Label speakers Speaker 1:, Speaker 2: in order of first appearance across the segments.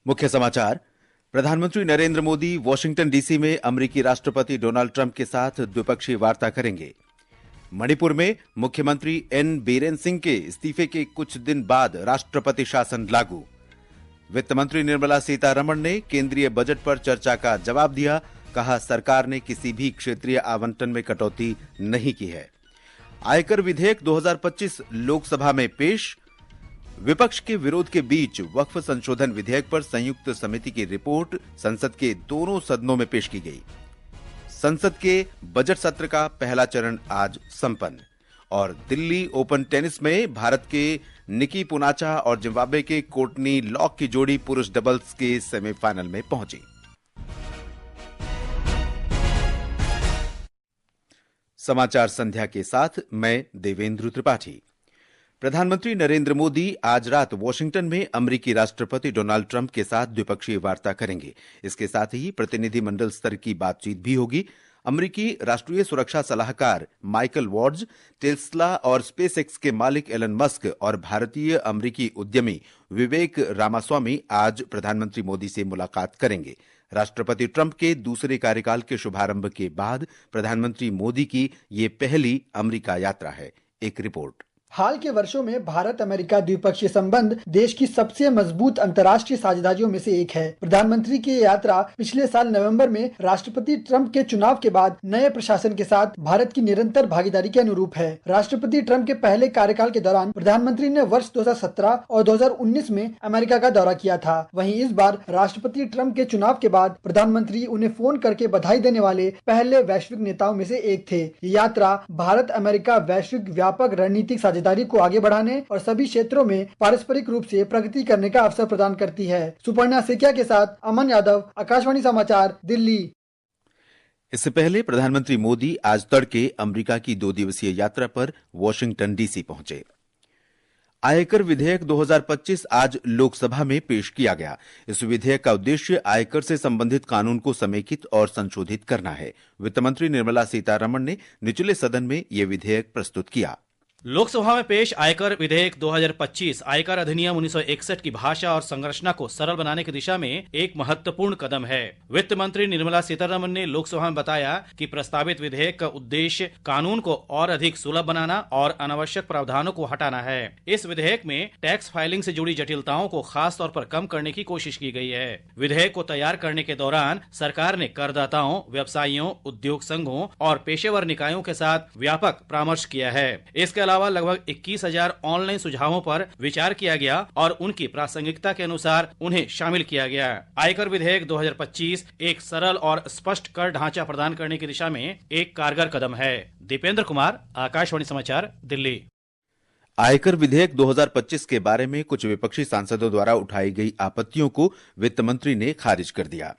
Speaker 1: मुख्य समाचार। प्रधानमंत्री नरेंद्र मोदी वॉशिंगटन डीसी में अमेरिकी राष्ट्रपति डोनाल्ड ट्रंप के साथ द्विपक्षीय वार्ता करेंगे। मणिपुर में मुख्यमंत्री एन बीरेन सिंह के इस्तीफे के कुछ दिन बाद राष्ट्रपति शासन लागू। वित्त मंत्री निर्मला सीतारमण ने केंद्रीय बजट पर चर्चा का जवाब दिया। कहा, सरकार ने किसी भी क्षेत्रीय आवंटन में कटौती नहीं की है। आयकर विधेयक 2025 लोकसभा में पेश। विपक्ष के विरोध के बीच वक्फ संशोधन विधेयक पर संयुक्त समिति की रिपोर्ट संसद के दोनों सदनों में पेश की गई। संसद के बजट सत्र का पहला चरण आज संपन्न। और दिल्ली ओपन टेनिस में भारत के निकी पूनाचा और जिम्बाब्वे के कोर्टनी लॉक की जोड़ी पुरुष डबल्स के सेमीफाइनल में पहुंची। समाचार संध्या के साथ मैं देवेंद्र त्रिपाठी। प्रधानमंत्री नरेंद्र मोदी आज रात वॉशिंगटन में अमेरिकी राष्ट्रपति डोनाल्ड ट्रंप के साथ द्विपक्षीय वार्ता करेंगे। इसके साथ ही प्रतिनिधिमंडल स्तर की बातचीत भी होगी। अमेरिकी राष्ट्रीय सुरक्षा सलाहकार माइकल वॉर्ड्स, टेस्ला और स्पेसएक्स के मालिक एलन मस्क और भारतीय अमेरिकी उद्यमी विवेक रामास्वामी आज प्रधानमंत्री मोदी से मुलाकात करेंगे। राष्ट्रपति ट्रंप के दूसरे कार्यकाल के शुभारंभ के बाद प्रधानमंत्री मोदी की ये पहली अमेरिका यात्रा है। एक रिपोर्ट।
Speaker 2: हाल के वर्षों में भारत अमेरिका द्विपक्षीय संबंध देश की सबसे मजबूत अंतर्राष्ट्रीय साझेदारियों में से एक है। प्रधानमंत्री की यात्रा पिछले साल नवंबर में राष्ट्रपति ट्रंप के चुनाव के बाद नए प्रशासन के साथ भारत की निरंतर भागीदारी के अनुरूप है। राष्ट्रपति ट्रंप के पहले कार्यकाल के दौरान प्रधानमंत्री ने वर्ष 2017 और 2019 में अमेरिका का दौरा किया था। वहीं इस बार राष्ट्रपति ट्रंप के चुनाव के बाद प्रधानमंत्री उन्हें फोन करके बधाई देने वाले पहले वैश्विक नेताओं में से एक थे। ये यात्रा भारत अमेरिका वैश्विक व्यापक रणनीतिक साझेदारी को आगे बढ़ाने और सभी क्षेत्रों में पारस्परिक रूप से प्रगति करने का अवसर प्रदान करती है। सुपर्णा सेकिया के साथ अमन यादव, आकाशवाणी समाचार, दिल्ली।
Speaker 1: इससे पहले प्रधानमंत्री मोदी आज तड़के अमेरिका की 2 दिवसीय यात्रा पर वॉशिंगटन डीसी पहुंचे। आयकर विधेयक 2025 आज लोकसभा में पेश किया गया। इस विधेयक का उद्देश्य आयकर से संबंधित कानून को समेकित और संशोधित करना है। वित्त मंत्री निर्मला सीतारमण ने निचले सदन में यह विधेयक प्रस्तुत किया।
Speaker 3: लोकसभा में पेश आयकर विधेयक 2025 आयकर अधिनियम 1961 की भाषा और संरचना को सरल बनाने की दिशा में एक महत्वपूर्ण कदम है। वित्त मंत्री निर्मला सीतारमण ने लोकसभा में बताया कि प्रस्तावित विधेयक का उद्देश्य कानून को और अधिक सुलभ बनाना और अनावश्यक प्रावधानों को हटाना है। इस विधेयक में टैक्स फाइलिंग से जुड़ी जटिलताओं को खास तौर पर कम करने की कोशिश की गई है। विधेयक को तैयार करने के दौरान सरकार ने करदाताओं, व्यवसायियों, उद्योग संघों और पेशेवर निकायों के साथ व्यापक परामर्श किया है। इसके अलावा लगभग 21,000 ऑनलाइन सुझावों पर विचार किया गया और उनकी प्रासंगिकता के अनुसार उन्हें शामिल किया गया। आयकर विधेयक 2025 एक सरल और स्पष्ट कर ढांचा प्रदान करने की दिशा में एक कारगर कदम है। दीपेंद्र कुमार, आकाशवाणी समाचार, दिल्ली।
Speaker 1: आयकर विधेयक 2025 के बारे में कुछ विपक्षी सांसदों द्वारा उठाई गई आपत्तियों को वित्त मंत्री ने खारिज कर दिया।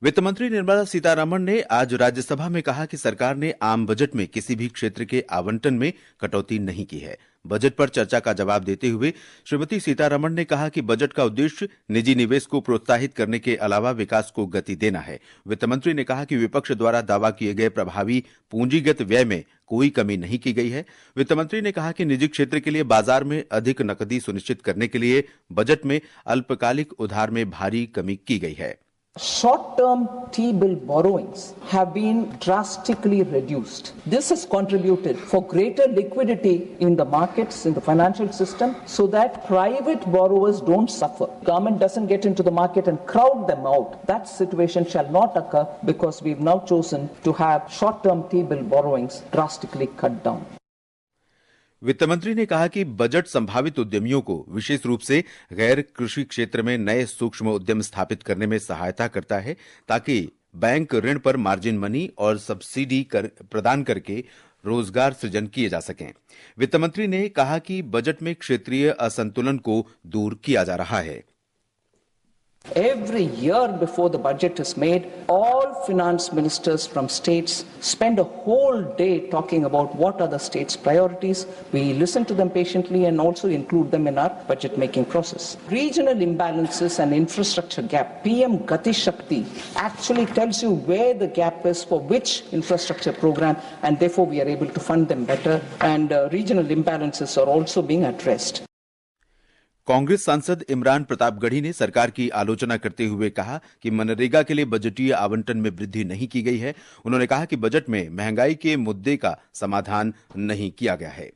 Speaker 1: वित्त मंत्री निर्मला सीतारमण ने आज राज्यसभा में कहा कि सरकार ने आम बजट में किसी भी क्षेत्र के आवंटन में कटौती नहीं की है। बजट पर चर्चा का जवाब देते हुए श्रीमती सीतारमण ने कहा कि बजट का उद्देश्य निजी निवेश को प्रोत्साहित करने के अलावा विकास को गति देना है। वित्त मंत्री ने कहा कि विपक्ष द्वारा दावा किए गए प्रभावी पूंजीगत व्यय में कोई कमी नहीं की गई है। वित्त मंत्री ने कहा कि निजी क्षेत्र के लिए बाजार में अधिक नकदी सुनिश्चित करने के लिए बजट में अल्पकालिक उधार में भारी कमी की गई है।
Speaker 4: Short-term T-bill borrowings have been drastically reduced. This has contributed for greater liquidity in the markets, in the financial system, so that private borrowers don't suffer. Government doesn't get into the market and crowd them out. That situation shall not occur because we've now chosen to have short-term T-bill borrowings drastically cut down.
Speaker 1: वित्त मंत्री ने कहा कि budget संभावित उद्यमियों को विशेष रूप से गैर कृषि क्षेत्र में नए सूक्ष्म उद्यम स्थापित करने में सहायता करता है, ताकि बैंक ऋण पर मार्जिन मनी और सब्सिडी प्रदान करके रोजगार सृजन किए जा सकें। वित्त मंत्री ने कहा कि बजट में क्षेत्रीय असंतुलन को दूर किया जा रहा है।
Speaker 4: Every year before the budget is made, all finance ministers from states spend a whole day talking about what are the states' priorities. We listen to them patiently and also include them in our budget making process. Regional imbalances and infrastructure gap, PM Gati Shakti actually tells you where the gap is for which infrastructure program, and therefore we are able to fund them better, and regional imbalances are also being addressed.
Speaker 1: Congress सांसद इमरान प्रतापगढ़ी ने सरकार की आलोचना करते हुए कहा कि मनरेगा के लिए बजटीय आवंटन में वृद्धि नहीं की गई है। उन्होंने कहा कि बजट में महंगाई के मुद्दे का समाधान नहीं किया गया है।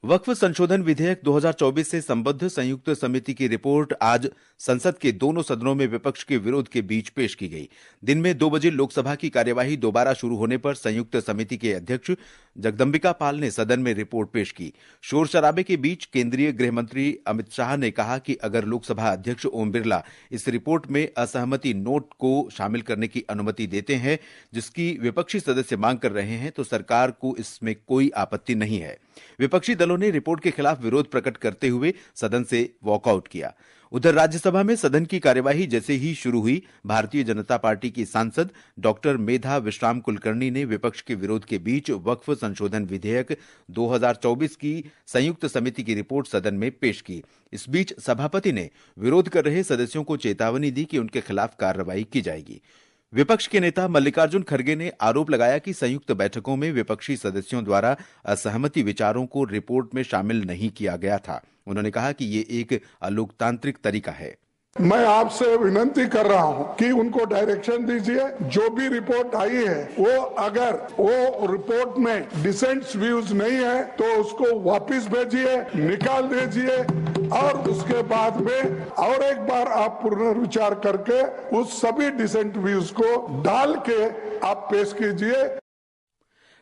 Speaker 1: वक्फ संशोधन विधेयक 2024 से संबद्ध संयुक्त समिति की रिपोर्ट आज संसद के दोनों सदनों में विपक्ष के विरोध के बीच पेश की गई। दिन में 2 बजे लोकसभा की कार्यवाही दोबारा शुरू होने पर संयुक्त समिति के अध्यक्ष जगदम्बिका पाल ने सदन में रिपोर्ट पेश की। शोर शराबे के बीच केंद्रीय गृह मंत्री अमित शाह ने कहा कि अगर लोकसभा अध्यक्ष ओम बिरला इस रिपोर्ट में असहमति नोट को शामिल करने की अनुमति देते हैं, जिसकी विपक्षी सदस्य मांग कर रहे हैं, तो सरकार को इसमें कोई आपत्ति नहीं है। विपक्षी दलों ने रिपोर्ट के खिलाफ विरोध प्रकट करते हुए सदन से वॉकआउट किया। उधर राज्यसभा में सदन की कार्यवाही जैसे ही शुरू हुई, भारतीय जनता पार्टी की सांसद डॉक्टर मेधा विश्राम कुलकर्णी ने विपक्ष के विरोध के बीच वक्फ संशोधन विधेयक 2024 की संयुक्त समिति की रिपोर्ट सदन में पेश की। इस बीच सभापति ने विरोध कर रहे सदस्यों को चेतावनी दी कि उनके खिलाफ कार्रवाई की जाएगी। विपक्ष के नेता मल्लिकार्जुन खड़गे ने आरोप लगाया कि संयुक्त बैठकों में विपक्षी सदस्यों द्वारा असहमति विचारों को रिपोर्ट में शामिल नहीं किया गया था। उन्होंने कहा कि ये एक अलोकतांत्रिक तरीका है।
Speaker 5: मैं आपसे विनती कर रहा हूं कि उनको डायरेक्शन दीजिए, जो भी रिपोर्ट आई है वो अगर वो रिपोर्ट में डिसेंट्स व्यूज नहीं है तो उसको वापस भेजिए, निकाल दीजिए और उसके बाद में और एक बार आप पुनर्विचार करके उस सभी डिसेंट व्यूज को डाल के आप पेश कीजिए।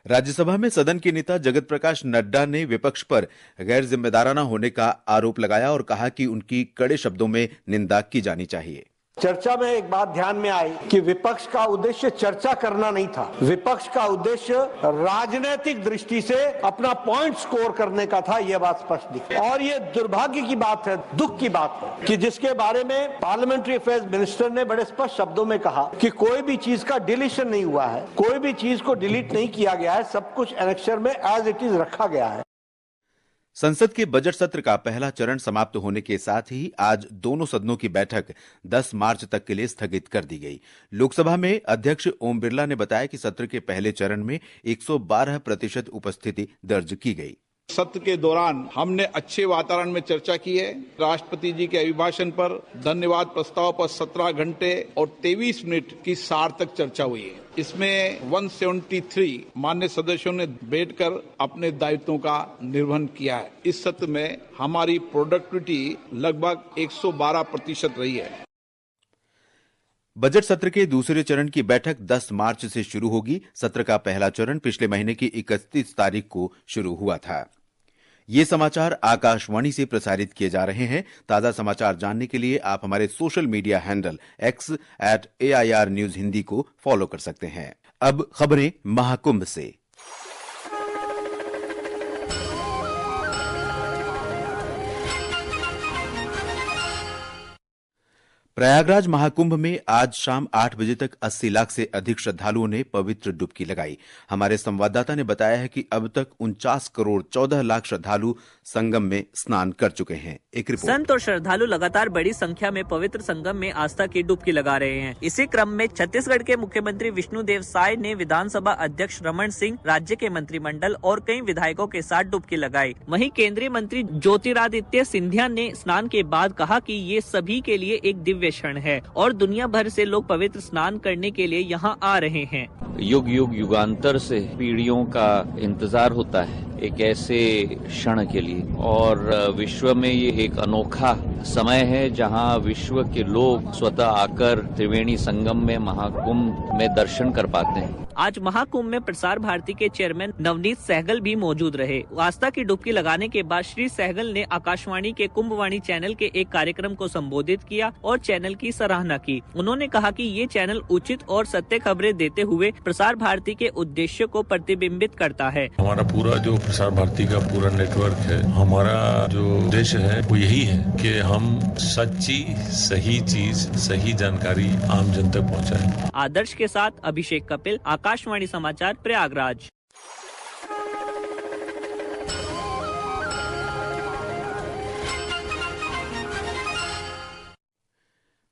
Speaker 1: राज्यसभा में सदन के नेता जगत प्रकाश नड्डा ने विपक्ष पर गैर जिम्मेदाराना होने का आरोप लगाया और कहा कि उनकी कड़े शब्दों में निंदा की जानी चाहिए।
Speaker 6: चर्चा में एक बात ध्यान में आई कि विपक्ष का उद्देश्य चर्चा करना नहीं था, विपक्ष का उद्देश्य राजनीतिक दृष्टि से अपना पॉइंट स्कोर करने का था। यह बात स्पष्ट दिखी और ये दुर्भाग्य की बात है, दुख की बात है कि जिसके बारे में पार्लियामेंट्री अफेयर्स मिनिस्टर ने बड़े स्पष्ट शब्दों में कहा कि कोई भी चीज का डिलीशन नहीं हुआ है, कोई भी चीज को डिलीट नहीं किया गया है, सब कुछ एनेक्सर में एज इट इज रखा गया है।
Speaker 1: संसद के बजट सत्र का पहला चरण समाप्त होने के साथ ही आज दोनों सदनों की बैठक 10 मार्च तक के लिए स्थगित कर दी गई। लोकसभा में अध्यक्ष ओम बिरला ने बताया कि सत्र के पहले चरण में 112% उपस्थिति दर्ज की गई।
Speaker 7: सत्र के दौरान हमने अच्छे वातावरण में चर्चा की है। राष्ट्रपति जी के अभिभाषण पर धन्यवाद प्रस्ताव पर 17 घंटे और 23 मिनट की सार्थक चर्चा हुई है। इसमें 173 मान्य सदस्यों ने बैठकर अपने दायित्वों का निर्वहन किया है। इस सत्र में हमारी प्रोडक्टिविटी लगभग 112% रही है।
Speaker 1: बजट सत्र के दूसरे चरण की बैठक 10 मार्च से शुरू होगी। सत्र का पहला चरण पिछले महीने की 31 तारीख को शुरू हुआ था। ये समाचार आकाशवाणी से प्रसारित किए जा रहे हैं। ताजा समाचार जानने के लिए आप हमारे social media handle X @AIR News Hindi को फॉलो कर सकते हैं। अब खबरें महाकुंभ से। प्रयागराज महाकुंभ में आज शाम 8 बजे तक 80 लाख से अधिक श्रद्धालुओं ने पवित्र डुबकी लगाई। हमारे संवाददाता ने बताया है कि अब तक 49 करोड़ 14 लाख श्रद्धालु संगम में स्नान कर चुके हैं। एक रिपोर्ट।
Speaker 8: संत और श्रद्धालु लगातार बड़ी संख्या में पवित्र संगम में आस्था की डुबकी लगा रहे हैं। इसी क्रम में छत्तीसगढ़ के मुख्यमंत्री विष्णुदेव साय ने विधानसभा अध्यक्ष रमन सिंह, राज्य के मंत्रिमंडल और कई विधायकों के साथ डुबकी लगाई। वहीं केंद्रीय मंत्री ज्योतिरादित्य सिंधिया ने स्नान के बाद कहा कि ये सभी के लिए एक दिव्य क्षण है और दुनिया भर से लोग पवित्र स्नान करने के लिए यहाँ आ रहे हैं।
Speaker 9: युगांतर से पीढ़ियों का इंतजार होता है एक ऐसे क्षण के लिए और विश्व में ये एक अनोखा समय है जहां विश्व के लोग स्वतः आकर त्रिवेणी संगम में महाकुंभ में दर्शन कर पाते हैं।
Speaker 8: आज महाकुंभ में प्रसार भारती के चेयरमैन नवनीत सहगल भी मौजूद रहे। आस्था की डुबकी लगाने के बाद श्री सहगल ने आकाशवाणी के कुंभवाणी चैनल के एक कार्यक्रम को संबोधित किया और चैनल की सराहना की। उन्होंने कहा कि ये चैनल उचित और सत्य खबरें देते हुए प्रसार भारती के उद्देश्य को प्रतिबिंबित करता है।
Speaker 10: हमारा पूरा जो प्रसार भारती का पूरा नेटवर्क है, हमारा जो उद्देश्य है वो यही है कि हम सच्ची सही चीज, सही जानकारी आम जन तक पहुँचाएं।
Speaker 8: आदर्श के साथ अभिषेक कपिल, आकाशवाणी समाचार, प्रयागराज।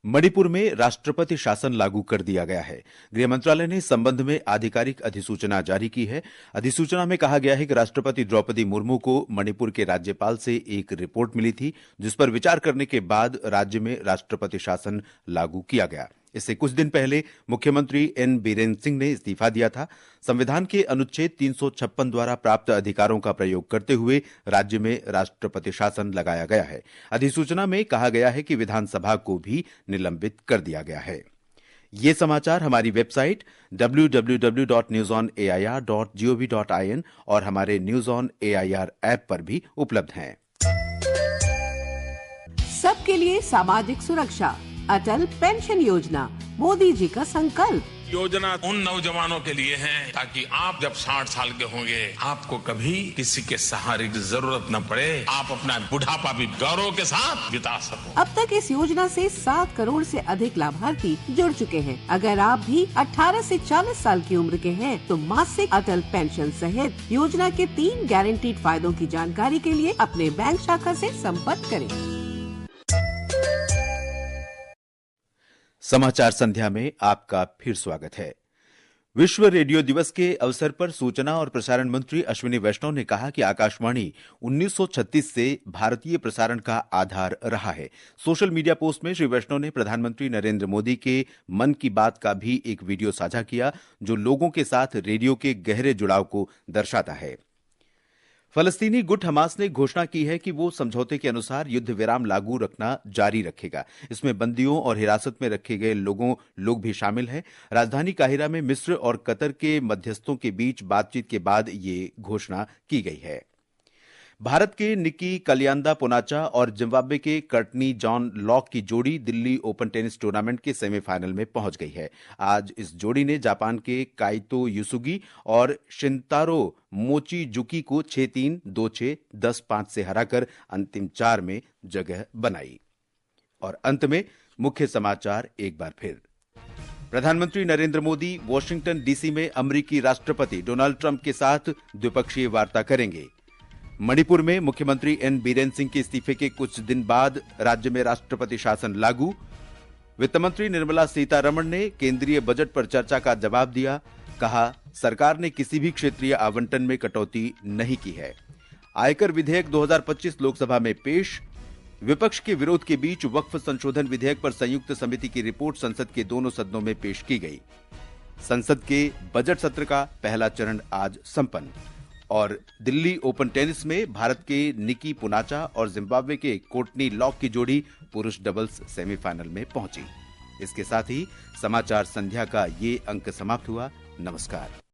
Speaker 1: मणिपुर में राष्ट्रपति शासन लागू कर दिया गया है। गृह मंत्रालय ने इस संबंध में आधिकारिक अधिसूचना जारी की है। अधिसूचना में कहा गया है कि राष्ट्रपति द्रौपदी मुर्मू को मणिपुर के राज्यपाल से एक रिपोर्ट मिली थी, जिस पर विचार करने के बाद राज्य में राष्ट्रपति शासन लागू किया गया। इससे कुछ दिन पहले मुख्यमंत्री एन बीरेन सिंह ने इस्तीफा दिया था। संविधान के अनुच्छेद 356 द्वारा प्राप्त अधिकारों का प्रयोग करते हुए राज्य में राष्ट्रपति शासन लगाया गया है। अधिसूचना में कहा गया है कि विधानसभा को भी निलंबित कर दिया गया है। ये समाचार हमारी वेबसाइट www.newsonair.gov.in और हमारे न्यूज ऑन एआईआर ऐप पर भी उपलब्ध हैं।
Speaker 11: सबके लिए सामाजिक सुरक्षा, अटल पेंशन योजना, मोदी जी का संकल्प।
Speaker 10: योजना उन नौजवानों के लिए है ताकि आप जब 60 साल के होंगे आपको कभी किसी के सहारे की जरूरत न पड़े, आप अपना बुढ़ापा भी गौरव के साथ बिता सको।
Speaker 11: अब तक इस योजना से 7 करोड़ से अधिक लाभार्थी जुड़ चुके हैं। अगर आप भी 18 से 40 साल की उम्र के हैं तो मासिक अटल पेंशन सहित योजना के 3 गारंटीड फायदों की जानकारी के लिए अपने बैंक शाखा से संपर्क करें।
Speaker 1: समाचार संध्या में आपका फिर स्वागत है। विश्व रेडियो दिवस के अवसर पर सूचना और प्रसारण मंत्री अश्विनी वैष्णव ने कहा कि आकाशवाणी 1936 से भारतीय प्रसारण का आधार रहा है। सोशल मीडिया पोस्ट में श्री वैष्णव ने प्रधानमंत्री नरेंद्र मोदी के मन की बात का भी एक वीडियो साझा किया, जो लोगों के साथ रेडियो के गहरे जुड़ाव को दर्शाता है। फलस्तीनी गुट हमास ने घोषणा की है कि वो समझौते के अनुसार युद्ध विराम लागू रखना जारी रखेगा। इसमें बंदियों और हिरासत में रखे गए लोग भी शामिल हैं। राजधानी काहिरा में मिस्र और कतर के मध्यस्थों के बीच बातचीत के बाद ये घोषणा की गई है। भारत के निकी कलियांदा पोनाचा और जिम्बाब्वे के कर्टनी जॉन लॉक की जोड़ी दिल्ली ओपन टेनिस टूर्नामेंट के सेमीफाइनल में पहुंच गई है। आज इस जोड़ी ने जापान के काइतो युसुगी और शिंतारो मोचीजुकी को 6-3, 2-6, 10-5 से हराकर अंतिम 4 में जगह बनाई। और अंत में मुख्य समाचार एक बार फिर। प्रधानमंत्री नरेंद्र मोदी वॉशिंगटन डीसी में अमेरिकी राष्ट्रपति डोनाल्ड ट्रंप के साथ द्विपक्षीय वार्ता करेंगे। मणिपुर में मुख्यमंत्री एन बीरेन सिंह के इस्तीफे के कुछ दिन बाद राज्य में राष्ट्रपति शासन लागू। वित्त मंत्री निर्मला सीतारमण ने केंद्रीय बजट पर चर्चा का जवाब दिया। कहा, सरकार ने किसी भी क्षेत्रीय आवंटन में कटौती नहीं की है। आयकर विधेयक 2025 लोकसभा में पेश। विपक्ष के विरोध के बीच वक्फ संशोधन विधेयक पर संयुक्त समिति की रिपोर्ट संसद के दोनों सदनों में पेश की गई। संसद के बजट सत्र का पहला चरण आज संपन्न। और दिल्ली ओपन टेनिस में भारत के निकी पुनाचा और जिम्बाब्वे के कोर्टनी लॉक की जोड़ी पुरुष डबल्स सेमीफाइनल में पहुंची। इसके साथ ही समाचार संध्या का ये अंक समाप्त हुआ। नमस्कार।